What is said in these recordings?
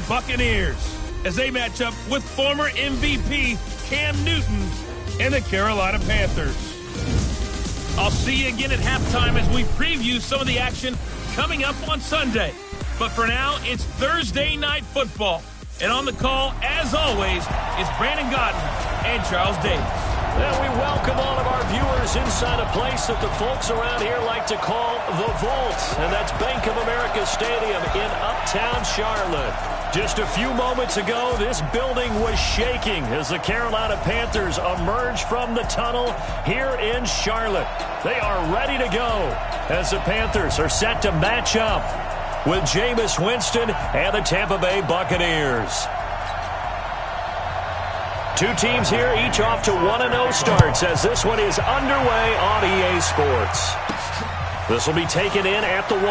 Buccaneers as they match up with former MVP Cam Newton and the Carolina Panthers. I'll see you again at halftime as we preview some of the action coming up on Sunday. But for now, it's Thursday Night Football. And on the call, as always, is Brandon Godden and Charles Davis. And we welcome all of our viewers inside a place that the folks around here like to call the Vault. And that's Bank of America Stadium in Uptown Charlotte. Just a few moments ago, this building was shaking as the Carolina Panthers emerged from the tunnel here in Charlotte. They are ready to go as the Panthers are set to match up with Jameis Winston and the Tampa Bay Buccaneers. Two teams here, each off to 1-0 starts as this one is underway on EA Sports. This will be taken in at the 1.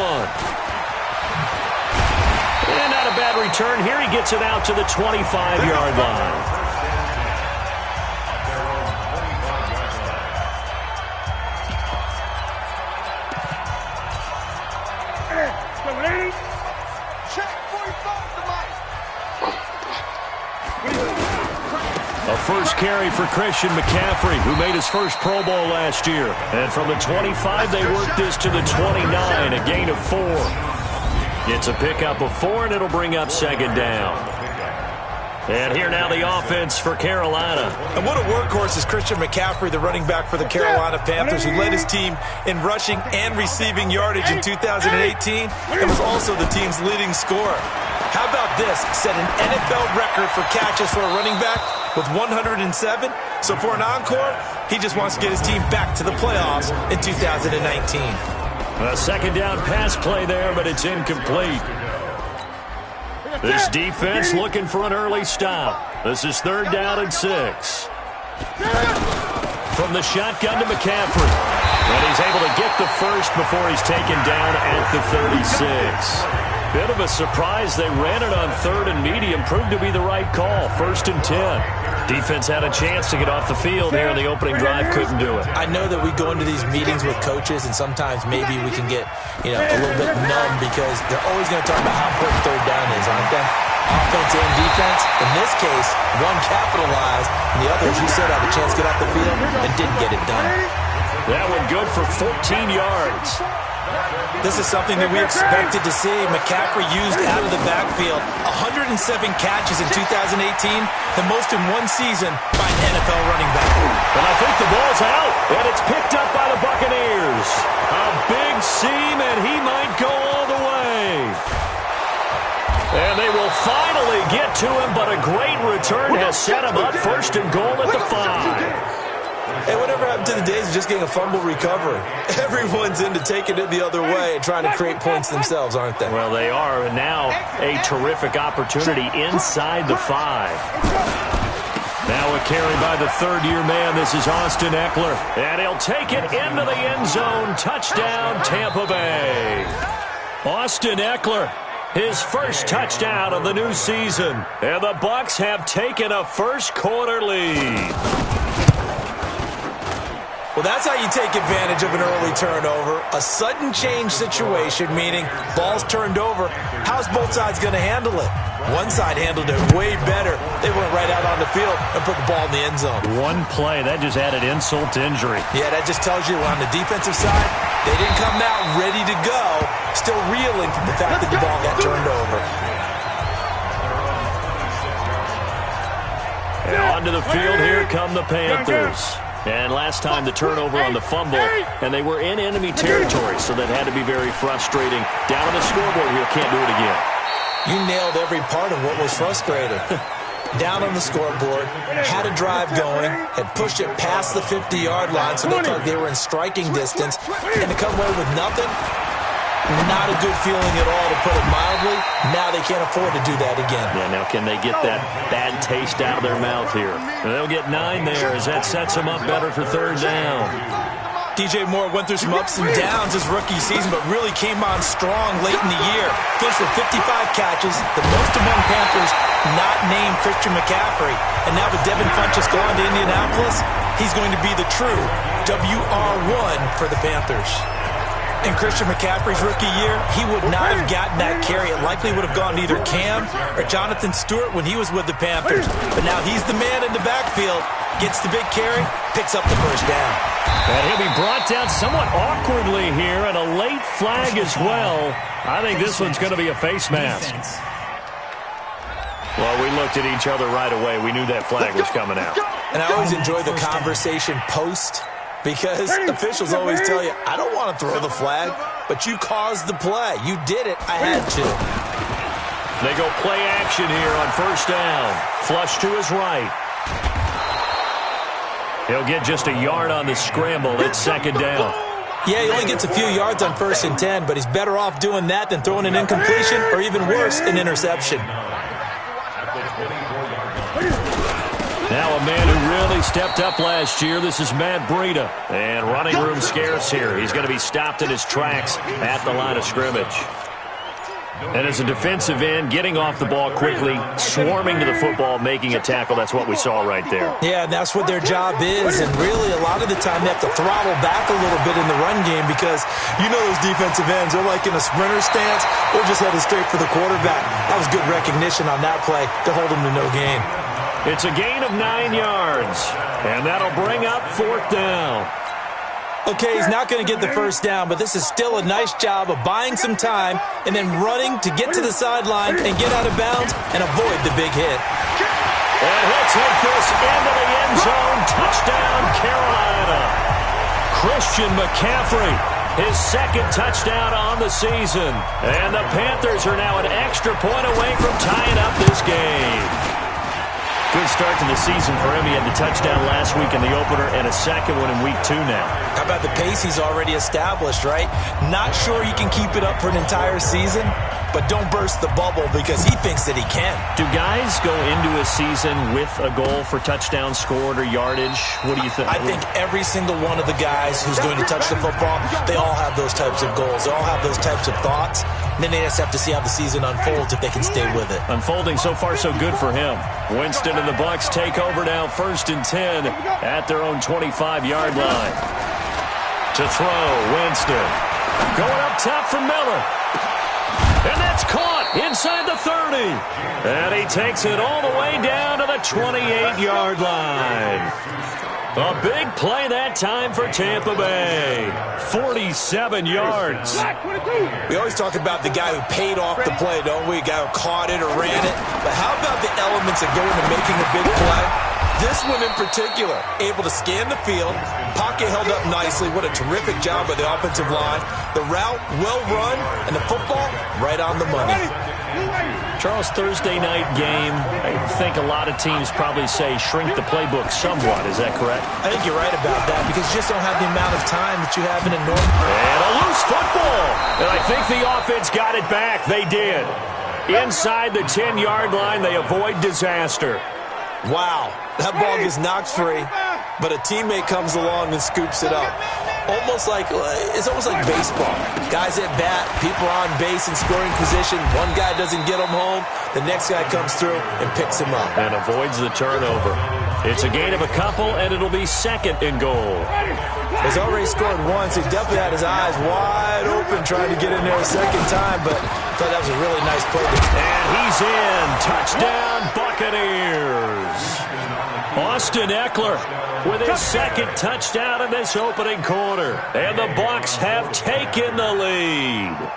And not a bad return here. He gets it out to the 25-yard line. A first carry for Christian McCaffrey, who made his first Pro Bowl last year. And from the 25, they worked this to the 29, a gain of 4. It's a pickup of 4, and it'll bring up second down. And here now the offense for Carolina. And what a workhorse is Christian McCaffrey, the running back for the Carolina Panthers, who led his team in rushing and receiving yardage in 2018 and was also the team's leading scorer. How about this? Set an NFL record for catches for a running back with 107. So for an encore, he just wants to get his team back to the playoffs in 2019. A second down pass play there, but it's incomplete. This defense looking for an early stop. This is 3rd down and 6. From the shotgun to McCaffrey. And he's able to get the first before he's taken down at the 36. Bit of a surprise. They ran it on 3rd and medium. Proved to be the right call. 1st and 10. Defense had a chance to get off the field here in the opening drive. Couldn't do it. I know that we go into these meetings with coaches, and sometimes maybe we can get a little bit numb because they're always going to talk about how important 3rd down is, aren't they? Offense and defense. In this case, one capitalized, and the other, as you said, had a chance to get off the field and didn't get it done. That one good for 14 yards. This is something that we expected to see. McCaffrey used out of the backfield. 107 catches in 2018, the most in one season by an NFL running back. And I think the ball's out, and it's picked up by the Buccaneers. A big seam, and he might go all the way. And they will finally get to him, but a great return has set him up 1st and goal at the 5. Hey, whatever happened to the days of just getting a fumble recovery? Everyone's into taking it the other way and trying to create points themselves, aren't they? Well, they are, and now a terrific opportunity inside the 5. Now a carry by the 3rd-year man. This is Austin Eckler, and he'll take it into the end zone. Touchdown, Tampa Bay. Austin Eckler, his first touchdown of the new season, and the Bucs have taken a first-quarter lead. Well, that's how you take advantage of an early turnover. A sudden change situation, meaning ball's turned over. How's both sides going to handle it? One side handled it way better. They went right out on the field and put the ball in the end zone. One play, that just added insult to injury. Yeah, that just tells you on the defensive side, they didn't come out ready to go, still reeling from the fact that the ball got turned over. And onto the field, here come the Panthers. And last time the turnover on the fumble, and they were in enemy territory, so that had to be very frustrating. Down on the scoreboard here, can't do it again. You nailed every part of what was frustrating. Down on the scoreboard, had a drive going, had pushed it past the 50-yard line, so they thought they were in striking distance, and to come away with nothing, not a good feeling at all, to put it mildly. Now they can't afford to do that again. Yeah, now can they get that bad taste out of their mouth here? And they'll get 9 there as that sets them up better for 3rd down. DJ Moore went through some ups and downs his rookie season, but really came on strong late in the year. Finished with 55 catches, the most among Panthers not named Christian McCaffrey. And now with Devin Funchess gone to Indianapolis, he's going to be the true WR1 for the Panthers. In Christian McCaffrey's rookie year, he would not have gotten that carry. It likely would have gone to either Cam or Jonathan Stewart when he was with the Panthers. But now he's the man in the backfield, gets the big carry, picks up the first down. And he'll be brought down somewhat awkwardly here, and a late flag as well. I think this one's going to be a face mask. Well, we looked at each other right away. We knew that flag was coming out. And I always enjoy the conversation post, because officials always tell you, I don't want to throw the flag, but you caused the play. You did it. I had to. They go play action here on first down. Flush to his right. He'll get just a yard on the scramble. It's second down. Yeah, he only gets a few yards on 1st and 10, but he's better off doing that than throwing an incompletion or even worse, an interception. Now a man who really stepped up last year. This is Matt Breida. And running room scarce here. He's going to be stopped in his tracks at the line of scrimmage. And as a defensive end, getting off the ball quickly, swarming to the football, making a tackle, that's what we saw right there. Yeah, and that's what their job is. And really, a lot of the time, they have to throttle back a little bit in the run game because you know those defensive ends, they're like in a sprinter stance. They're just headed straight for the quarterback. That was good recognition on that play to hold them to no gain. It's a gain of 9 yards, and that'll bring up fourth down. Okay, he's not going to get the first down, but this is still a nice job of buying some time and then running to get to the sideline and get out of bounds and avoid the big hit. And he'll take this into the end zone. Touchdown, Carolina. Christian McCaffrey, his second touchdown on the season. And the Panthers are now an extra point away from tying up this game. Good start to the season for him. He had the touchdown last week in the opener and a second one in week 2 now. How about the pace he's already established, right? Not sure he can keep it up for an entire season, but don't burst the bubble because he thinks that he can. Do guys go into a season with a goal for touchdowns scored or yardage? What do you think? I think every single one of the guys who's going to touch the football, they all have those types of goals. They all have those types of thoughts. And then they just have to see how the season unfolds if they can stay with it. Unfolding so far so good for him. Winston and the Bucs take over now, 1st and 10 at their own 25-yard line. To throw, Winston. Going up top for Miller. And that's caught inside the 30. And he takes it all the way down to the 28-yard line. A big play that time for Tampa Bay. 47 yards. We always talk about the guy who paid off the play, don't we? A guy who caught it or ran it. But how about the elements that go into making a big play? This one in particular, able to scan the field, pocket held up nicely. What a terrific job by the offensive line. The route, well run, and the football, right on the money. Charles, Thursday night game, I think a lot of teams probably say shrink the playbook somewhat. Is that correct? I think you're right about that because you just don't have the amount of time that you have in a normal. And a loose football. And I think the offense got it back. They did. Inside the 10-yard line, they avoid disaster. Wow, that ball gets knocked free, but a teammate comes along and scoops it up. It's almost like baseball. Guys at bat, people are on base in scoring position. One guy doesn't get them home. The next guy comes through and picks him up. And avoids the turnover. It's a gain of a couple, and it'll be 2nd and goal. He's already scored once. He definitely had his eyes wide open trying to get in there a second time, but I thought that was a really nice play. And he's in. Touchdown, Buccaneers. Austin Eckler with his second touchdown in this opening quarter. And the Bucs have taken the lead.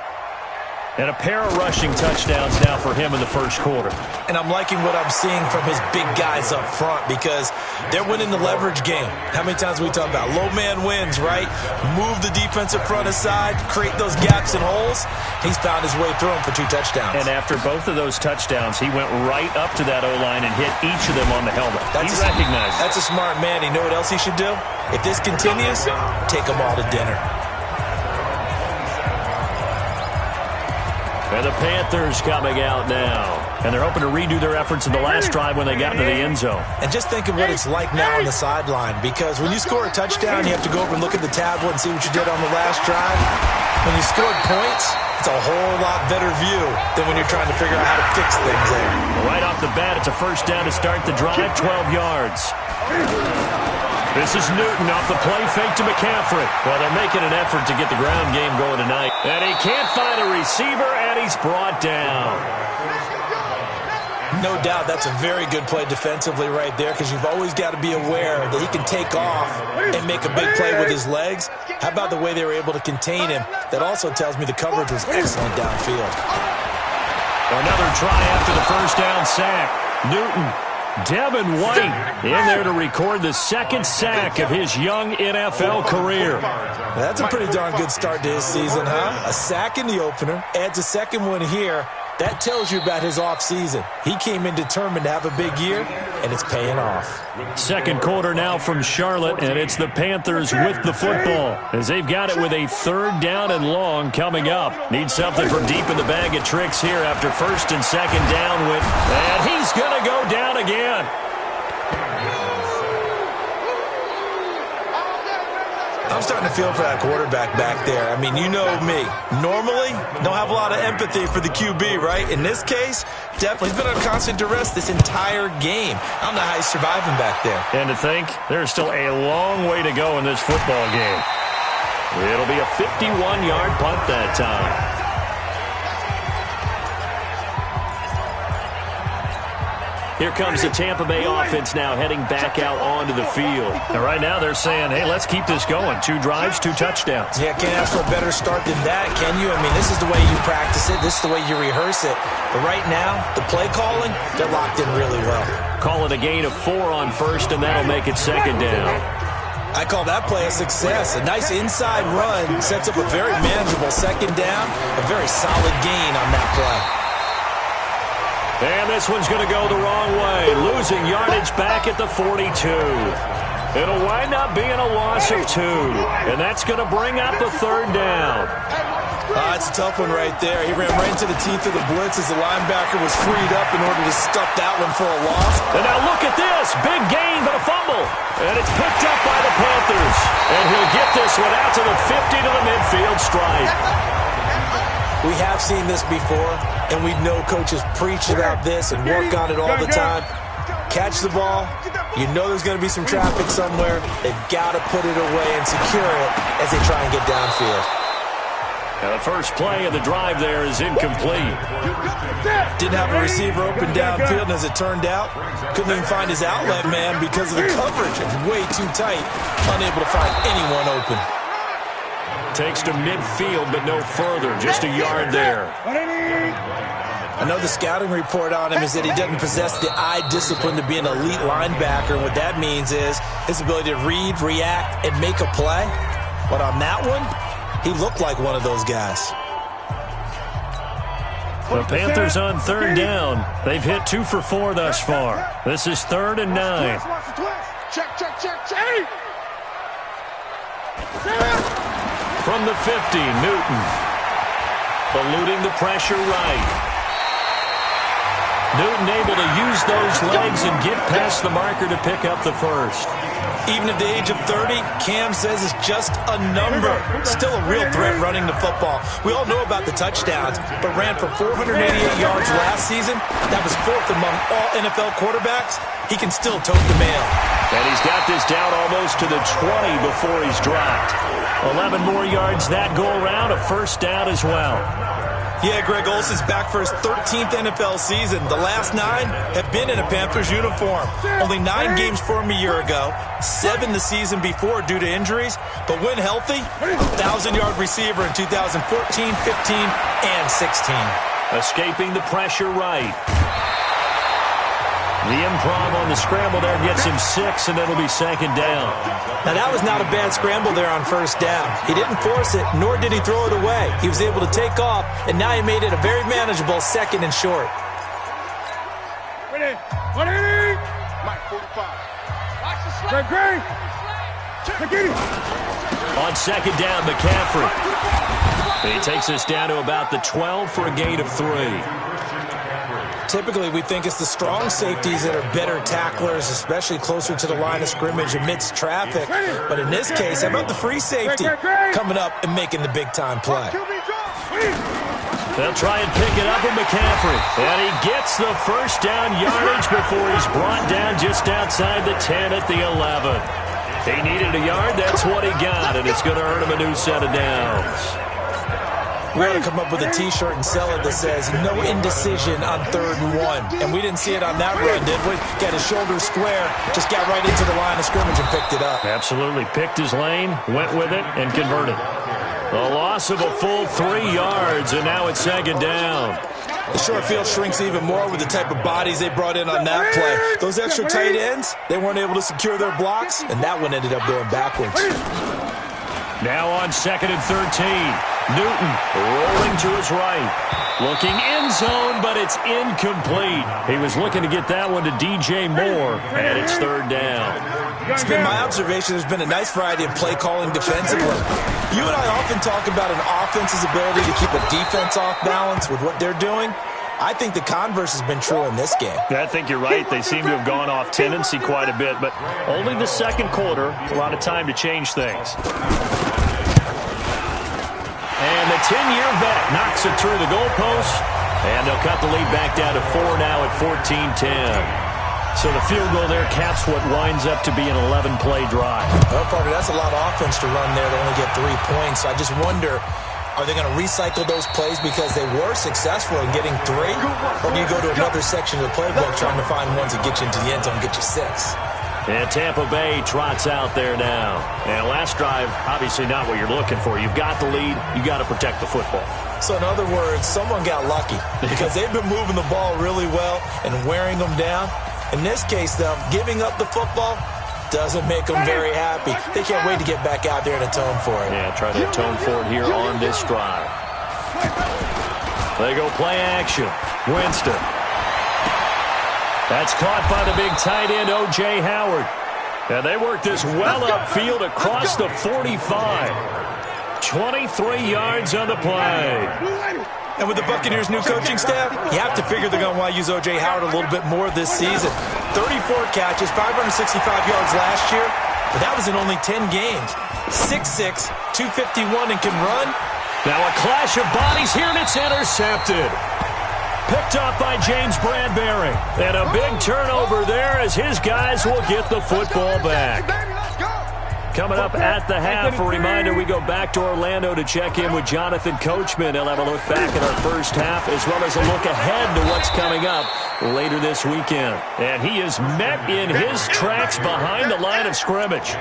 And a pair of rushing touchdowns now for him in the first quarter. And I'm liking what I'm seeing from his big guys up front because they're winning the leverage game. How many times we talk about low man wins, right? Move the defensive front aside, create those gaps and holes. He's found his way through them for 2 touchdowns. And after both of those touchdowns, he went right up to that O-line and hit each of them on the helmet. He recognized it. That's a smart man. You know what else he should do? If this continues, take them all to dinner. And the Panthers coming out now. And they're hoping to redo their efforts in the last drive when they got into the end zone. And just think of what it's like now on the sideline. Because when you score a touchdown, you have to go over and look at the tablet and see what you did on the last drive. When you scored points, it's a whole lot better view than when you're trying to figure out how to fix things there. Right off the bat, it's a first down to start the drive, 12 yards. This is Newton off the play fake to McCaffrey. Well, they're making an effort to get the ground game going tonight. And he can't find a receiver, and he's brought down. No doubt that's a very good play defensively right there, because you've always got to be aware that he can take off and make a big play with his legs. How about the way they were able to contain him? That also tells me the coverage was excellent downfield. Another try after the first down sack. Newton. Devin White in there to record the second sack of his young NFL career. That's a pretty darn good start to his season, huh? A sack in the opener, adds a second one here. That tells you about his offseason. He came in determined to have a big year, and it's paying off. Second quarter now from Charlotte, and it's the Panthers with the football, as they've got it with a third down and long coming up. Need something from deep in the bag of tricks here after first and second down with, and he's going to go down again. I'm starting to feel for that quarterback back there. I mean, you know me. Normally, don't have a lot of empathy for the QB, right? In this case, definitely he's been on constant duress this entire game. I don't know how he's surviving back there. And to think, there's still a long way to go in this football game. It'll be a 51-yard punt that time. Here comes the Tampa Bay offense now heading back out onto the field. And right now they're saying, hey, let's keep this going. 2 drives, 2 touchdowns. Yeah, can't ask for a better start than that, can you? I mean, this is the way you practice it. This is the way you rehearse it. But right now, the play calling, they're locked in really well. Call it a gain of 4 on first, and that'll make it second down. I call that play a success. A nice inside run sets up a very manageable second down. A very solid gain on that play. And this one's going to go the wrong way. Losing yardage back at the 42. It'll wind up being a loss of 2. And that's going to bring up a third down. It's a tough one right there. He ran right into the teeth of the blitz as the linebacker was freed up in order to stuff that one for a loss. And now look at this. Big gain, but a fumble. And it's picked up by the Panthers. And he'll get this one out to the 50 to the midfield stripe. We have seen this before, and we know coaches preach about this and work on it all the time. Catch the ball. You know there's going to be some traffic somewhere. They've got to put it away and secure it as they try and get downfield. Now the first play of the drive there is incomplete. Didn't have a receiver open downfield, and as it turned out, couldn't even find his outlet man because of the coverage. It's way too tight, unable to find anyone open. Takes to midfield, but no further. Just a yard there. I know the scouting report on him is that he doesn't possess the eye discipline to be an elite linebacker. What that means is his ability to read, react, and make a play. But on that one, he looked like one of those guys. The Panthers on third down. They've hit 2 for 4 thus far. This is 3rd and 9. From the 50, Newton. Eluding the pressure right. Newton able to use those legs and get past the marker to pick up the first. Even at the age of 30, Cam says it's just a number. Still a real threat running the football. We all know about the touchdowns, but ran for 488 yards last season. That was 4th among all NFL quarterbacks. He can still tote the mail. And he's got this down almost to the 20 before he's dropped. 11 more yards that go around, a first down as well. Yeah, Greg Olsen's back for his 13th NFL season. The last 9 have been in a Panthers uniform. Only 9 games for him a year ago, 7 the season before due to injuries. But when healthy, 1,000-yard receiver in 2014, 15, and 16. Escaping the pressure right. The improv on the scramble there gets him 6, and it'll be second down. Now, that was not a bad scramble there on first down. He didn't force it, nor did he throw it away. He was able to take off, and now he made it a very manageable 2nd and short. On second down, McCaffrey. He takes us down to about the 12 for a gain of 3. Typically, we think it's the strong safeties that are better tacklers, especially closer to the line of scrimmage amidst traffic. But in this case, how about the free safety coming up and making the big-time play? They'll try and pick it up with McCaffrey. And he gets the first down yardage before he's brought down just outside the 10 at the 11. He needed a yard. That's what he got, and it's going to earn him a new set of downs. We ought to come up with a T-shirt and sell it that says, no indecision on 3rd and 1. And we didn't see it on that run, did we? Got his shoulder square, just got right into the line of scrimmage and picked it up. Absolutely. Picked his lane, went with it, and converted. A loss of a full 3 yards, and now it's 2nd down. The short field shrinks even more with the type of bodies they brought in on that play. Those extra tight ends, they weren't able to secure their blocks, and that one ended up going backwards. Now on 2nd and 13. Newton rolling to his right. Looking end zone, but it's incomplete. He was looking to get that one to DJ Moore, and it's 3rd down. It's been my observation there's been a nice variety of play calling defensively. You and I often talk about an offense's ability to keep a defense off balance with what they're doing. I think the converse has been true in this game. I think you're right. They seem to have gone off tendency quite a bit, but only the 2nd quarter, a lot of time to change things. And the 10-year vet knocks it through the goalpost, and they'll cut the lead back down to 4 now at 14-10. So the field goal there caps what winds up to be an 11-play drive. Well, Parker, that's a lot of offense to run there to only get 3 points. So I just wonder, are they going to recycle those plays because they were successful in getting 3? Or do you go to another section of the playbook trying to find ones that get you into the end zone and get you 6? And Tampa Bay trots out there now. And last drive, obviously not what you're looking for. You've got the lead. You got to protect the football. So in other words, someone got lucky because they've been moving the ball really well and wearing them down. In this case, though, giving up the football doesn't make them very happy. They can't wait to get back out there and atone for it. Yeah, try to atone for it here on this drive. They go play action. Winston. That's caught by the big tight end, O.J. Howard. And they work this well upfield across the 45. 23 yards on the play. And with the Buccaneers' new coaching staff, you have to figure they're going to want to use O.J. Howard a little bit more this season. 34 catches, 565 yards last year, but that was in only 10 games. 6'6", 251, and can run. Now a clash of bodies here, and it's intercepted. Picked up by James Bradbury. And a big turnover there as his guys will get the football back. Coming up at the half, a reminder, we go back to Orlando to check in with Jonathan Coachman. He'll have a look back at our first half as well as a look ahead to what's coming up later this weekend. And he is met in his tracks behind the line of scrimmage.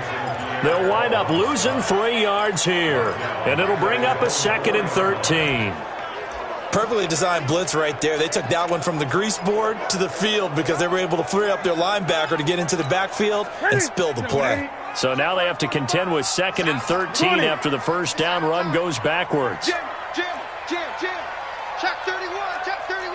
They'll wind up losing 3 yards here. And it'll bring up a 2nd and 13. Perfectly designed blitz right there. They took that one from the grease board to the field because they were able to free up their linebacker to get into the backfield and spill the play. So now they have to contend with 2nd and 13 after the first down run goes backwards. Jim. Check 31, check 31.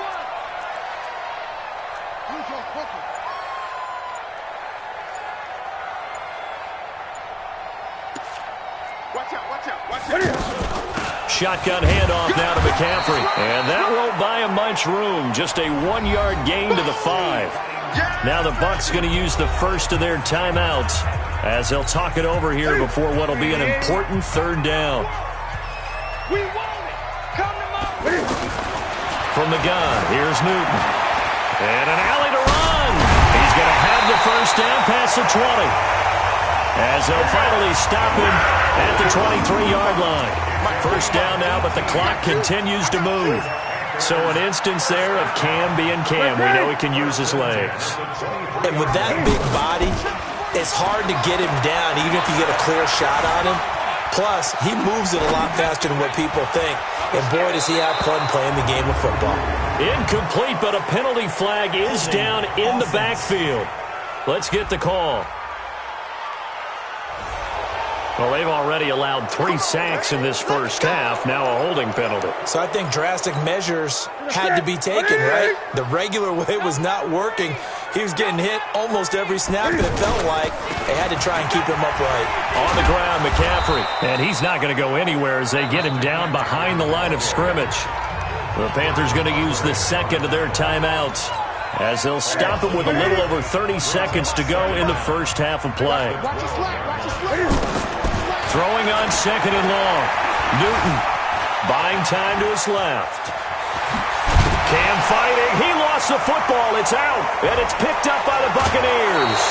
Watch out. Shotgun handoff now to McCaffrey. And that won't buy him much room. Just a 1-yard gain to the 5. Now the Bucs going to use the first of their timeouts as they'll talk it over here before what will be an important 3rd down. We want it. Come to Mom. From the gun, here's Newton. And an alley to run. He's going to have the first down past the 20. As they'll finally stop him at the 23-yard line. First down now, but the clock continues to move. So an instance there of Cam being Cam. We know he can use his legs. And with that big body, it's hard to get him down, even if you get a clear shot on him. Plus, he moves it a lot faster than what people think. And boy, does he have fun playing the game of football. Incomplete, but a penalty flag is down in the backfield. Let's get the call. Well, they've already allowed 3 sacks in this first half. Now a holding penalty. So I think drastic measures had to be taken, right? The regular way was not working. He was getting hit almost every snap, and it felt like they had to try and keep him upright. On the ground, McCaffrey. And he's not going to go anywhere as they get him down behind the line of scrimmage. The Panthers going to use the 2nd of their timeouts as they'll stop him with a little over 30 seconds to go in the first half of play. Throwing on 2nd and long. Newton buying time to his left. Cam fighting. He lost the football. It's out. And it's picked up by the Buccaneers.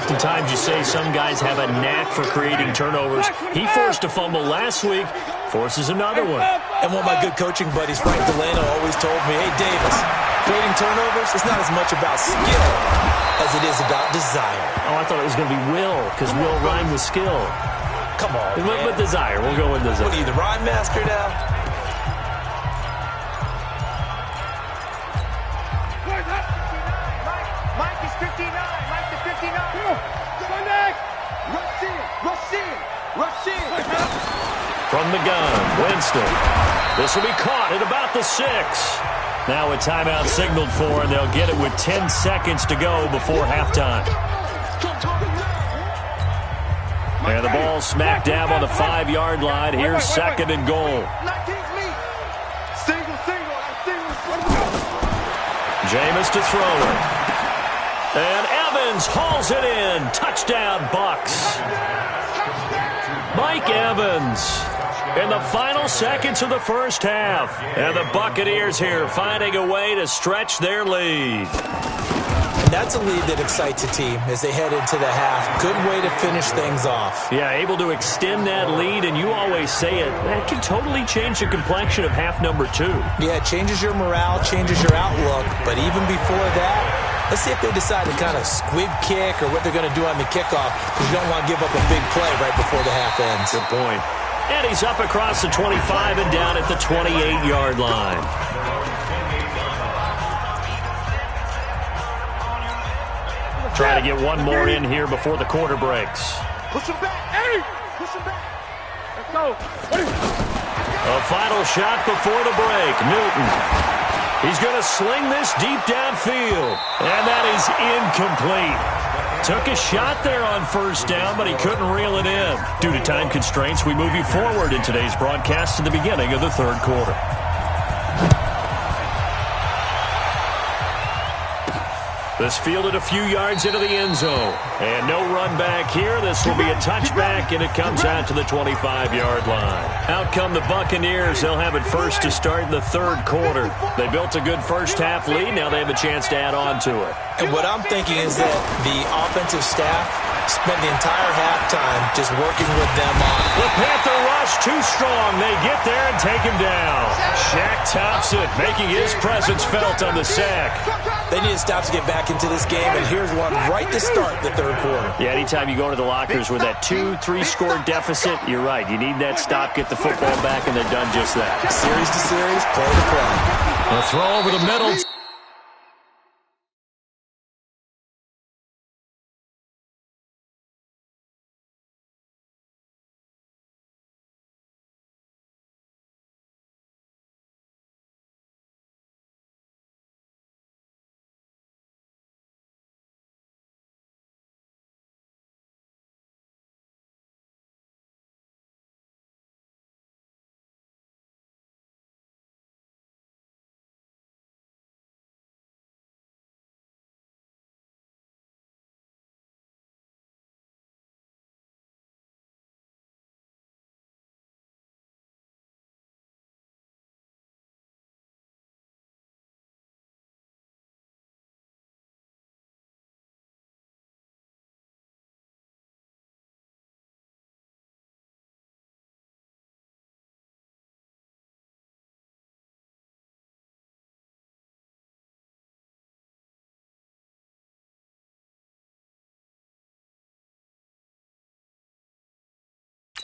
oftentimes you say some guys have a knack for creating turnovers. He forced a fumble last week, forces another one. And one of my good coaching buddies, Frank Delano, always told me, hey, Davis, creating turnovers is not as much about skill as it is about desire. Oh, I thought it was going to be will, because will rhyme with skill. Come on, man. With desire. We'll go with desire. What are you, the rhyme master now? Mike is 59. Mike is 59. Rush in. From the gun, Winston. This will be caught at about the 6. Now a timeout signaled for, and they'll get it with 10 seconds to go before halftime. And the ball smack dab on the 5-yard line. Here's second and goal. Jameis to throw it. And Evans hauls it in. Touchdown, Bucks. Mike Evans in the final seconds of the first half. And the Buccaneers here finding a way to stretch their lead. And that's a lead that excites a team as they head into the half. Good way to finish things off. Yeah, able to extend that lead, and you always say it, that can totally change the complexion of half number 2. Yeah, it changes your morale, changes your outlook. But even before that, let's see if they decide to kind of squib kick or what they're going to do on the kickoff, because you don't want to give up a big play right before the half ends. Good point. And he's up across the 25 and down at the 28-yard line. Try to get one more in here before the quarter breaks. Push him back. Hey! Push him back. Let's go. A final shot before the break. Newton. He's going to sling this deep downfield. And that is incomplete. Took a shot there on first down, but he couldn't reel it in. Due to time constraints, we move you forward in today's broadcast to the beginning of the third quarter. This fielded a few yards into the end zone. And no run back here. This will be a touchback, and it comes out to the 25-yard line. Out come the Buccaneers. They'll have it first to start in the third quarter. They built a good first-half lead. Now they have a chance to add on to it. And what I'm thinking is that the offensive staff spent the entire halftime just working with them on. The Panther rush too strong. They get there and take him down. Shaq Thompson making his presence felt on the sack. They need to stop to get back into this game, and here's one right to start the third quarter. Yeah, anytime you go to the lockers with that 2-3 score deficit, you're right. You need that stop, get the football back, and they've done just that. Series to series, play to play. A throw over the middle.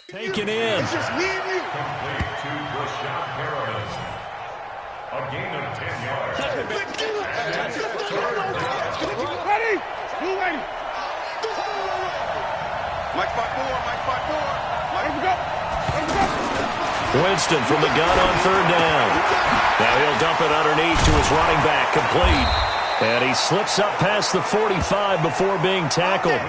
Taken in. It's just me and you. Complete to Rashad Harris. A gain of 10 yards. Ready? You ready? Mike 5-4. Mike 5-4. Mike, go. Winston from the gun on third down. Now he'll dump it underneath to his running back, complete. And he slips up past the 45 before being tackled.